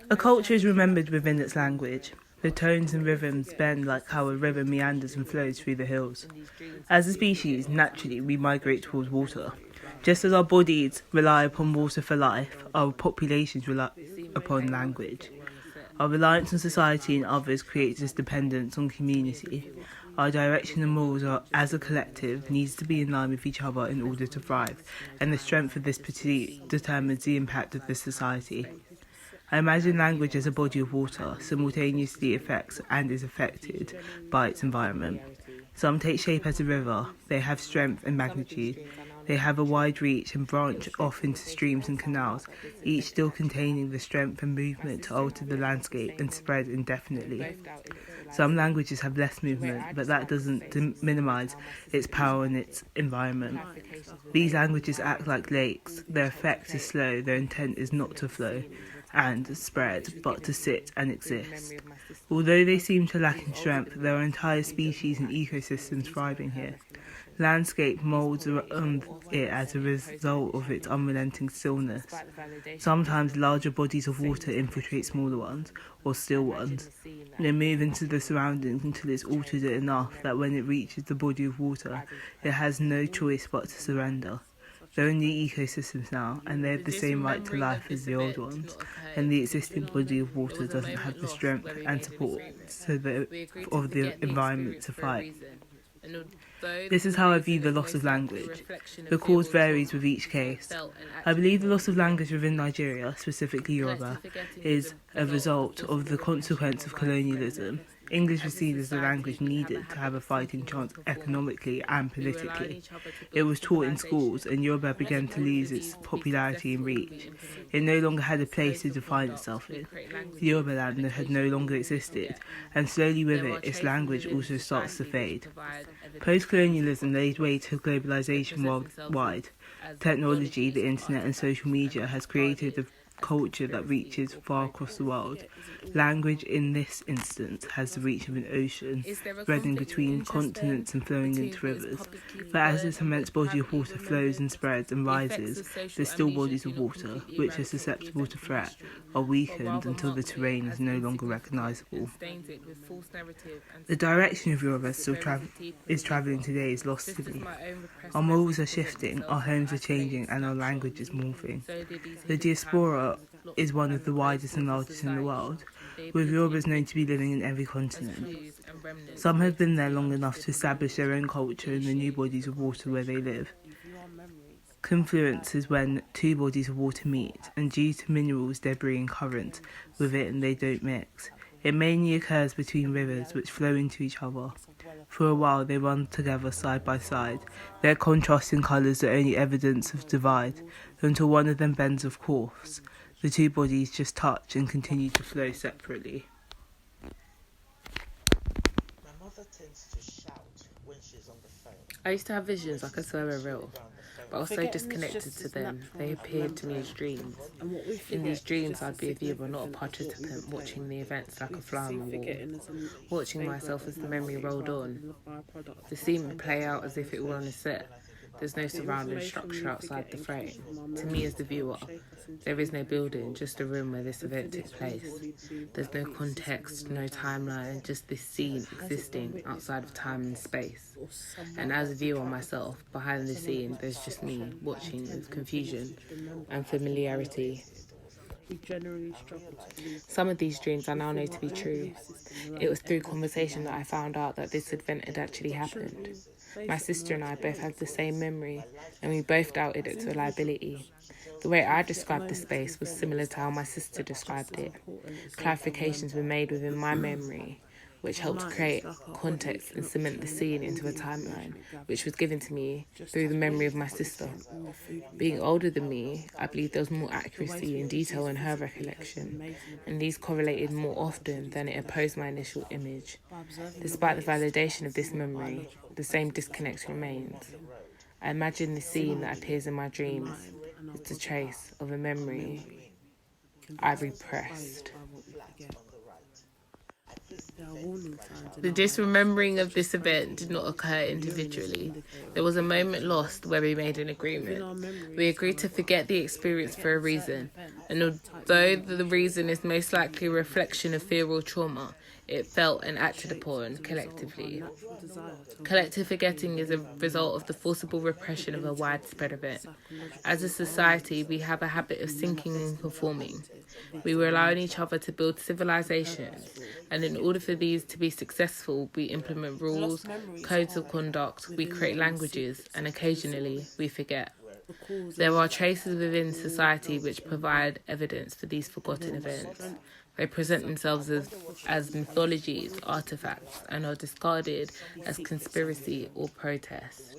A culture is remembered within its language. The tones and rhythms bend like how a river meanders and flows through the hills. As a species, naturally, we migrate towards water. Just as our bodies rely upon water for life, our populations rely upon language. Our reliance on society and others creates this dependence on community. Our direction and morals as a collective needs to be in line with each other in order to thrive, and the strength of this pursuit determines the impact of this society. I imagine language as a body of water, simultaneously affects and is affected by its environment. Some take shape as a river, they have strength and magnitude. They have a wide reach and branch off into streams and canals, each still containing the strength and movement to alter the landscape and spread indefinitely. Some languages have less movement, but that doesn't minimise its power and its environment. These languages act like lakes. Their effect is slow, their intent is not to flow and spread, but to sit and exist. Although they seem to lack in strength, there are entire species and ecosystems thriving here. Landscape moulds around it as a result of its unrelenting stillness. Sometimes larger bodies of water infiltrate smaller ones, or still ones. They move into the surroundings until it's altered it enough that when it reaches the body of water, it has no choice but to surrender. They're only ecosystems now, and they have the same right to life as the old ones, and the existing body of water doesn't have the strength and support of the environment to fight. This is how I view the loss of language. The cause varies with each case. I believe the loss of language within Nigeria, specifically Yoruba, is a result of the consequence of colonialism. English was seen as the language needed to have a fighting chance economically and politically. It was taught in schools, and Yoruba began to lose its popularity and reach. It no longer had a place to define itself in. Yoruba land had no longer existed, and slowly with it, its language also starts to fade. Post-colonialism laid way to globalization worldwide. Technology, the internet and social media has created a culture that reaches far across the world. Language in this instance has the reach of an ocean, spreading between continents and flowing into rivers. But as this immense body of water flows and spreads and rises, the still bodies of water, which are susceptible to threat, are weakened until the terrain is no longer recognisable. The direction of Yoruba is travelling today is lost to me. Our morals are shifting, our homes are changing, and our language is morphing. The diaspora is one of the widest and largest in the world, with Yorubas known to be living in every continent. Some have been there long enough to establish their own culture in the new bodies of water where they live. Confluence is when two bodies of water meet, and due to minerals, debris and currents within, they don't mix. It mainly occurs between rivers which flow into each other. For a while they run together side by side, their contrasting colours the only evidence of divide, until one of them bends of course. The two bodies just touch and continue to flow separately. My mother tends to shout when she's on the phone. I used to have visions like I swear were real, but I was so disconnected to them. They appeared to me as dreams. In these dreams, I'd be a viewer, not a participant, watching the events like a fly on the wall, watching myself as the memory rolled on. The scene would play out as if it were on a set. There's no surrounding structure outside the frame. To me as the viewer, there is no building, just a room where this event took place. There's no context, no timeline, just this scene existing outside of time and space. And as a viewer myself, behind the scene, there's just me watching with confusion and familiarity. Some of these dreams I now know to be true. It was through conversation that I found out that this event had actually happened. My sister and I both had the same memory, and we both doubted its reliability. The way I described the space was similar to how my sister described it. Clarifications were made within my memory, which helped create context and cement the scene into a timeline, which was given to me through the memory of my sister. Being older than me, I believe there was more accuracy and detail in her recollection, and these correlated more often than it opposed my initial image. Despite the validation of this memory, the same disconnect remains. I imagine the scene that appears in my dreams is a trace of a memory I repressed. The disremembering of this event did not occur individually. There was a moment lost where we made an agreement. We agreed to forget the experience for a reason, and although the reason is most likely a reflection of fear or trauma, it felt and acted upon collectively. Collective forgetting is a result of the forcible repression of a widespread event. As a society, we have a habit of sinking and conforming. We rely on each other to build civilizations, and in order for these to be successful, we implement rules, codes of conduct, we create languages, and occasionally we forget. There are traces within society which provide evidence for these forgotten events. They present themselves as mythologies, artifacts, and are discarded as conspiracy or protest.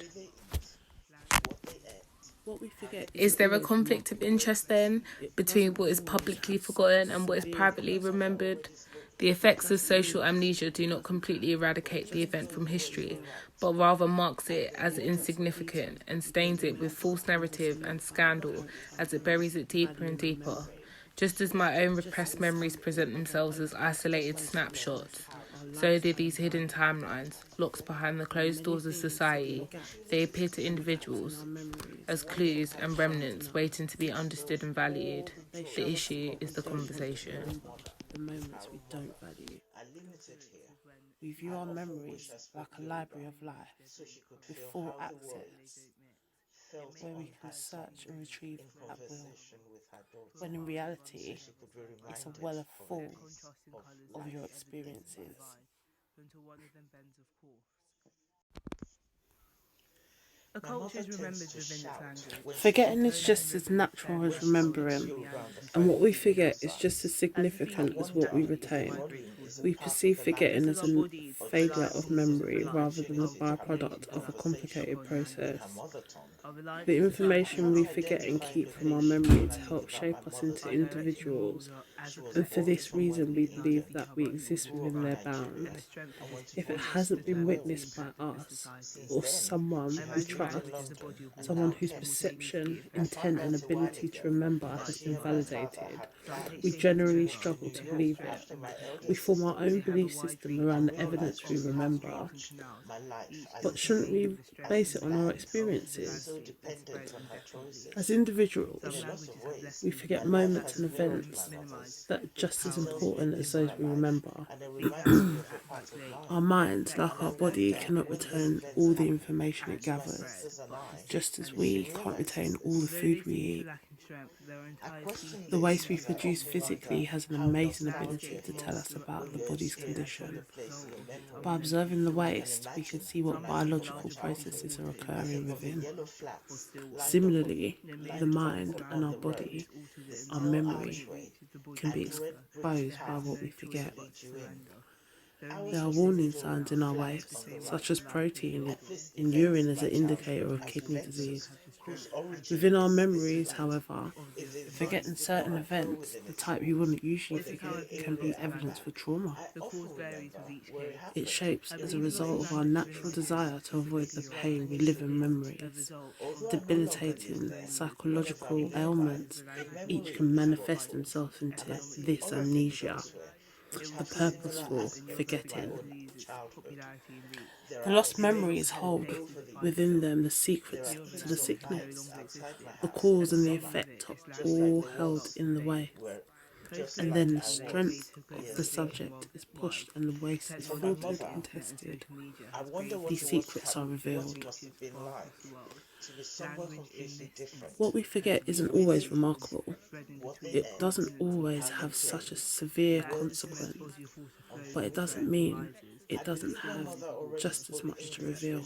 Is there a conflict of interest then between what is publicly forgotten and what is privately remembered? The effects of social amnesia do not completely eradicate the event from history, but rather marks it as insignificant and stains it with false narrative and scandal as it buries it deeper and deeper. Just as my own repressed memories present themselves as isolated snapshots, so do these hidden timelines, locked behind the closed doors of society. They appear to individuals as clues and remnants waiting to be understood and valued. The issue is the conversation. The moments we don't value. I limited here. We view our memories like a library of life So she could with feel full how the access, world felt where on we can her search and retrieve in at will, conversation with her daughter. when in reality, So she could be it's a reminded well of full a piece of your life. experiences. Until one of them bends of course. A My culture is mother remembered tends to within its shout language. when she Forgetting is speaks just as natural as remembering, and what we forget is just as significant as what we retain. We perceive forgetting as a failure of memory rather than the byproduct of a complicated process. The information we forget and keep from our memory to help shape us into individuals, and for this reason we believe that we exist within their bounds. If it hasn't been witnessed by us or someone we trust, someone whose perception, intent, and ability to remember has been validated, we generally struggle to believe it. We form our own belief system around the evidence we remember, but shouldn't we base it on our experiences? As individuals, we forget moments and events that are just as important as those we remember. Our minds, like our body, cannot retain all the information it gathers, just as we can't retain all the food we eat. The waste we produce physically has an amazing ability to tell us about the body's condition. By observing the waste, we can see what biological processes are occurring within. Similarly, the mind and our body, our memory, can be exposed by what we forget. There are warning signs in our waste, such as protein in urine as an indicator of kidney disease. Within our memories, however, forgetting certain events, the type you wouldn't usually forget, can be evidence for trauma. It shapes as a result of our natural desire to avoid the pain we live in memories. Debilitating psychological ailments, each can manifest themselves into this amnesia, the purposeful forgetting. The lost memories hold within them the secrets to the sickness. The cause and the effect are all held in the waste. And then the strength of the subject is pushed and the waste is filtered and tested. These secrets are revealed. What we forget isn't always remarkable. It doesn't always have such a severe consequence, but it doesn't mean it doesn't have just as much to reveal.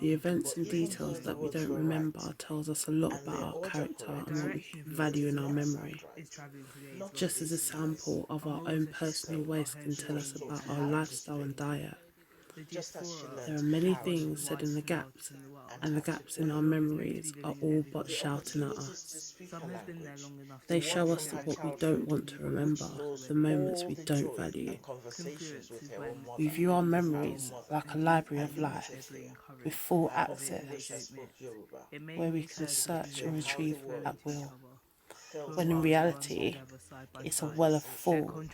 The events and details that we don't remember tells us a lot about our character and what we value in our memory. Just as a sample of our own personal waste can tell us about our lifestyle and diet, there are many things said in the gaps, and the gaps in our memories are all but shouting at us. They show us what we don't want to remember, the moments we don't value. We view our memories like a library of life, with full access, where we can search and retrieve at will, when in reality, it's a well full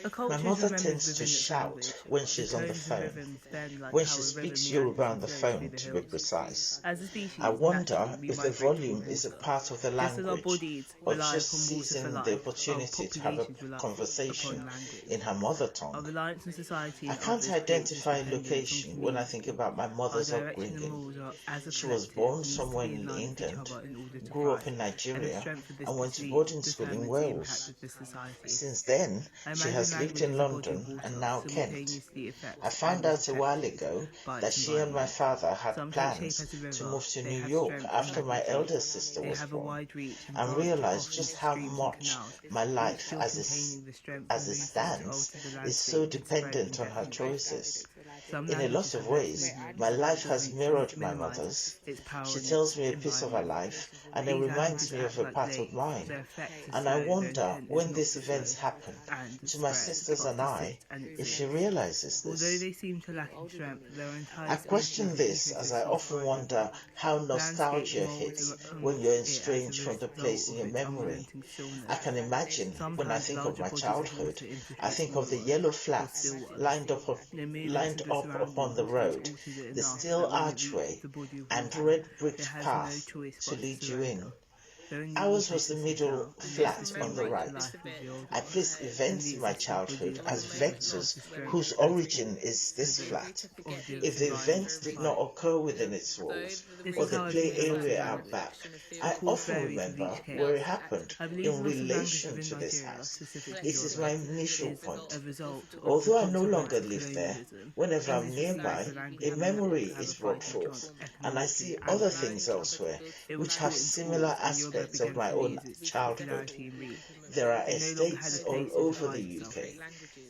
A My culture is mother remembered tends to within its shout language. when The she's on the tones and phone, rhythms bend like when how she a river speaks meanders Yoruba on and the flows through phone, the to be hills. precise. As a I species, wonder naturally, we if the migrate volume towards is a water. part of the Just as our language, bodies or rely just upon water for seizing the life, our opportunity to have a populations rely conversation upon language. in her mother Our tongue. reliance on society I and can't others creates this identify dependence on location when I think community. about my Our mother's direction and upbringing. rules are, as a She was collective, born needs to somewhere be in in line with each England, other in order to grew up thrive, in and the Nigeria, strength of this and went to belief boarding school in determines the impact Wales. of this society. Since then, I she imagine has lived language in as a body London of water, and now Kent. simultaneously affects I found and is out a while affected ago by that its she and my environment. father had Some take shape plans as a to river, move to they New have York strength and after my magnitude, eldest sister they was have a born, wide reach and and branch out realized often to just how streams and much canals, my each life still containing the strength as and it resource to stands alter the is so landscape and spread dependent on her indefinitely. choices. Some In a lot languages of have less ways, movement, my life which has makes mirrored my minimize mother's. its power She in tells its me a piece of her environment. life, and it These reminds languages me of act a like part of lakes. mine. Their effect is And I slow, their wonder, intent is when not these to events flow, happen and to my spread, sisters but and to I, sit and if she exist. realizes Although this. they seem to lack in strength, their entire I species question and this as I ecosystem often thrive wonder over it. how Landscape nostalgia molds hits when you're it as a estranged from the result place in of your its memory. unrelenting stillness. I can imagine when I Sometimes think of larger my bodies of childhood, water I infiltrate think of smaller the ones, yellow or flats still ones. lined The movements of up the upon surroundings the often road, alters it the enough still that when it reaches archway, the body of and water, red it bricked has no path choice to but to lead you in. surrender. The only Ours water was to the sit middle out and let the flat on things the come to right. life is the old I one, place and events the in my existing body childhood of as water holds vectors the strength whose origin is so this that flat. of the If the environment events to did fight. not occur within its walls, This or is the how I play view the loss of area out language. back, Of I course, often varies with remember each case. where it happened I believe in the loss of language relation within to this Nigeria, house. specifically It is Yoruba, my initial is a point. result of the Although I no consequence longer of live there, colonialism. whenever In I'm this experience, nearby, the language a was memory to have a is brought fighting chance forth, and I see economically and other things politically. elsewhere It was which have taught in similar schools, and Yoruba aspects of began my to own lose its childhood. popularity and reach. There are It no longer had estates a all place to over define the itself. UK.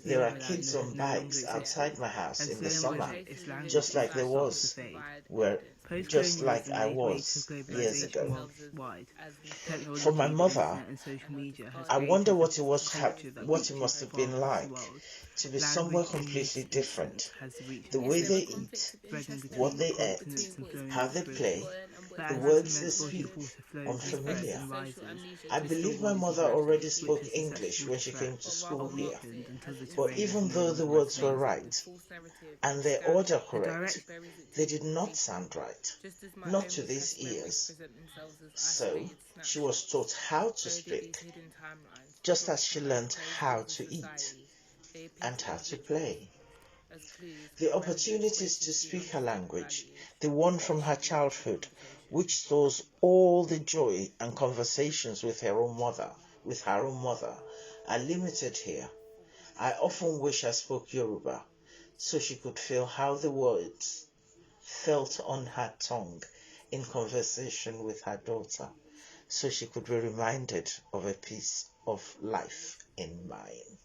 There are Yoruba land kids on no longer bikes outside existed, my house and in the slowly summer, its language just like there starts to was, fade. where just like Post-colonialism I laid way to was years globalization ago. worldwide. For my Technology, the mother, internet, and social media has I wonder created what a culture that what it reaches must have far been across the like world. to be somewhere Language, in this completely different. instance, has reached The its way they pinnacle, eat, spreading what between they continents eat, and flowing how they through play, it. But the as this words they immense body speak, of water flows and spreads unfamiliar. and rises, I the still believe my waters of mother water, already which spoke are English susceptible when to she came threat, to are school here. weakened until the But terrain is even no though longer the words were unstable. right and their order The correct, direct they did not sound right, not to these ears. So she was taught how to speak, just as she learned how to eat and how to play. The opportunities to speak her language, the one from her childhood, which stores all the joy and conversations with her own mother, are limited here. I often wish I spoke Yoruba, so she could feel how the words felt on her tongue in conversation with her daughter, so she could be reminded of a piece of life in mine.